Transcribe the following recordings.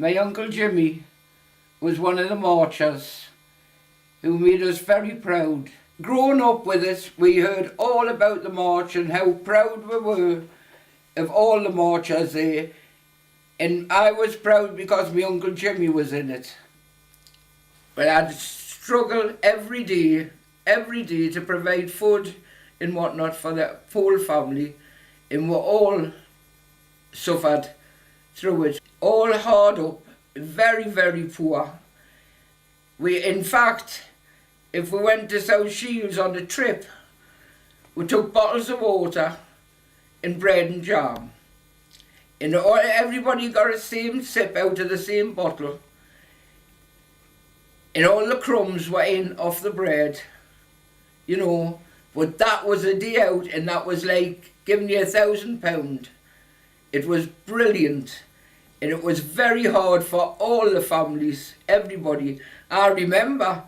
My Uncle Jimmy was one of the marchers who made us very proud. Growing up with us, we heard all about the march and how proud we were of all the marchers there. And I was proud because my Uncle Jimmy was in it. But I'd struggle every day to provide food and whatnot for the whole family. And we all suffered through it. All hard up, very, very poor. In fact, if we went to South Shields on a trip, we took bottles of water and bread and jam. And everybody got the same sip out of the same bottle. And all the crumbs were in off the bread, you know. But that was a day out, and that was like giving you £1,000. It was brilliant. And it was very hard for all the families, everybody. I remember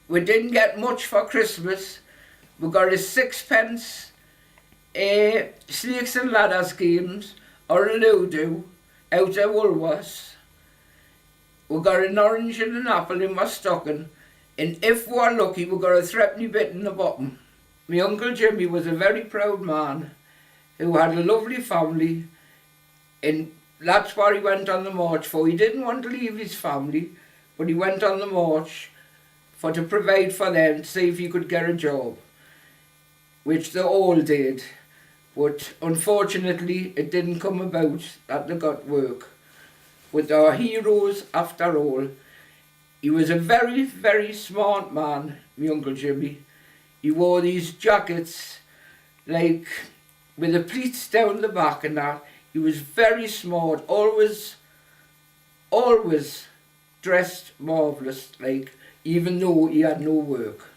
we didn't get much for Christmas. We got a 6p snakes and ladders games or a Ludo out of Woolworths. We got an orange and an apple in my stocking, and if we were lucky, we got a threepenny bit in the bottom. My Uncle Jimmy was a very proud man who had a lovely family, and that's what he went on the march for. He didn't want to leave his family, but he went on the march to provide for them, to see if he could get a job, which they all did. But unfortunately, it didn't come about that they got work. With our heroes, after all. He was a very, very smart man, my Uncle Jimmy. He wore these jackets, like, with the pleats down the back and that. He was very smart, always dressed marvellous, like, even though he had no work.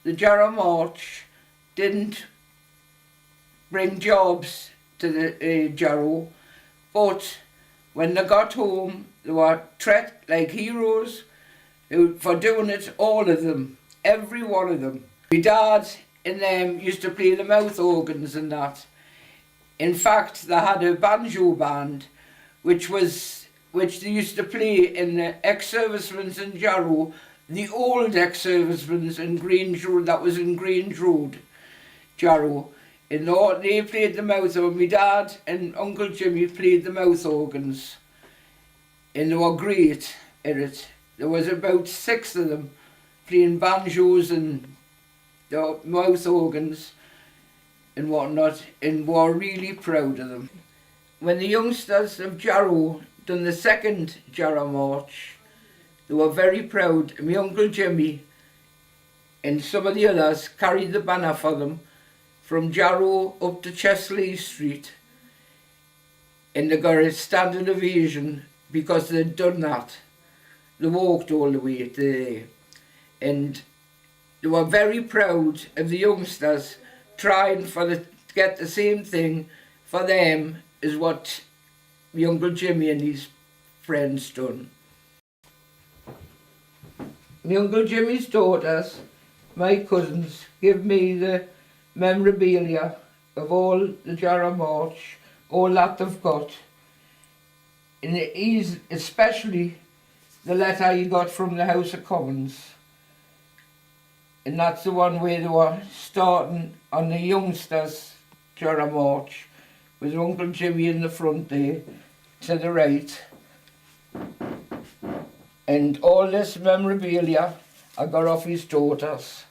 The Jarrow March didn't bring jobs to the Jarrow, but when they got home, they were treated like heroes for doing it, all of them, every one of them. My dad and them used to play the mouth organs and that. In fact, they had a banjo band, which they used to play in the ex-servicemen in Jarrow, the old ex-servicemen in Grange Road, that was in Grange Road, Jarrow. And they played the mouth organ. My dad and Uncle Jimmy played the mouth organs. And they were great at it. There was about 6 of them playing banjos and the mouth organs and whatnot, and were really proud of them. When the youngsters of Jarrow done the second Jarrow March, they were very proud. My Uncle Jimmy and some of the others carried the banner for them from Jarrow up to Chesley Street, and they got a standing ovation because they'd done that. They walked all the way there, and they were very proud of the youngsters trying to get the same thing for them as what my Uncle Jimmy and his friends done. My Uncle Jimmy's daughters, my cousins, give me the memorabilia of all the Jarrow March, all that they've got. And he's especially the letter he got from the House of Commons. And that's the one where they were starting on the youngsters Jarrow March, with Uncle Jimmy in the front there, to the right. And all this memorabilia I got off his daughters,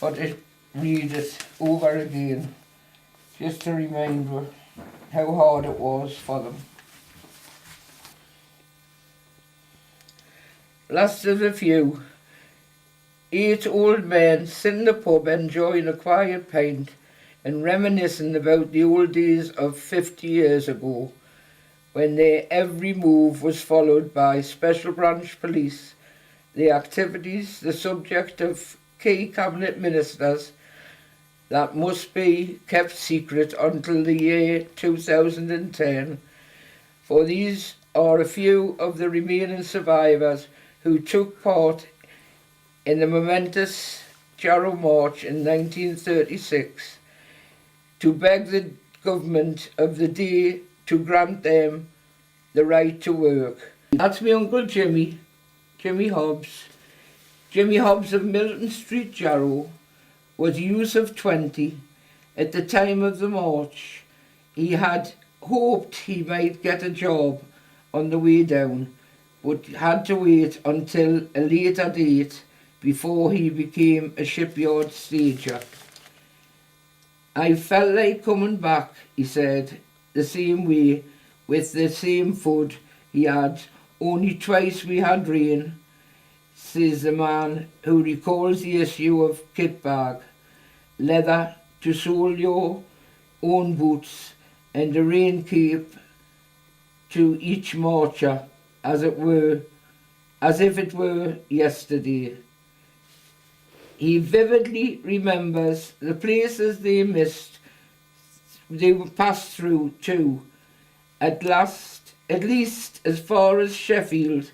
but to read it over again, just to remind me how hard it was for them. Last of a few. 8 old men sit in the pub enjoying a quiet pint and reminiscing about the old days of 50 years ago, when their every move was followed by special branch police, the activities the subject of key cabinet ministers that must be kept secret until the year 2010, for these are a few of the remaining survivors who took part in the momentous Jarrow March in 1936 to beg the government of the day to grant them the right to work. That's my Uncle Jimmy, Jimmy Hobbs. Jimmy Hobbs of Milton Street, Jarrow, was a youth of 20 at the time of the march. He had hoped he might get a job on the way down, but had to wait until a later date before he became a shipyard stager. I felt like coming back, he said, the same way, with the same food he had. Only twice we had rain, says the man who recalls the issue of kit bag, leather to sole your own boots, and a rain cape to each marcher, as if it were yesterday. He vividly remembers the places they passed through too. At least as far as Sheffield,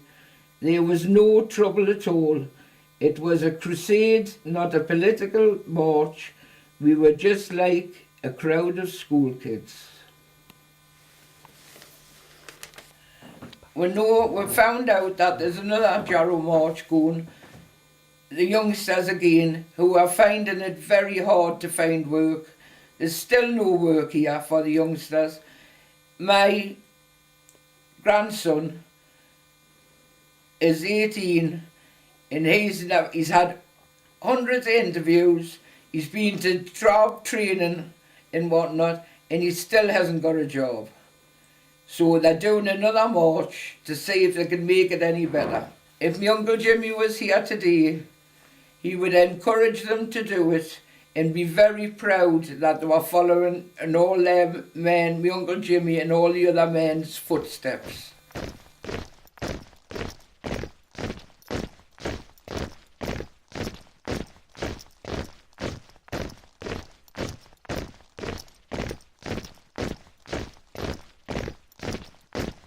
there was no trouble at all. It was a crusade, not a political march. We were just like a crowd of school kids. We found out that there's another Jarrow March going. The youngsters again, who are finding it very hard to find work. There's still no work here for the youngsters. My grandson is 18 and he's had hundreds of interviews. He's been to job training and whatnot, and he still hasn't got a job. So they're doing another march to see if they can make it any better. If my Uncle Jimmy was here today, he would encourage them to do it and be very proud that they were following in all their men, my Uncle Jimmy and all the other men's footsteps.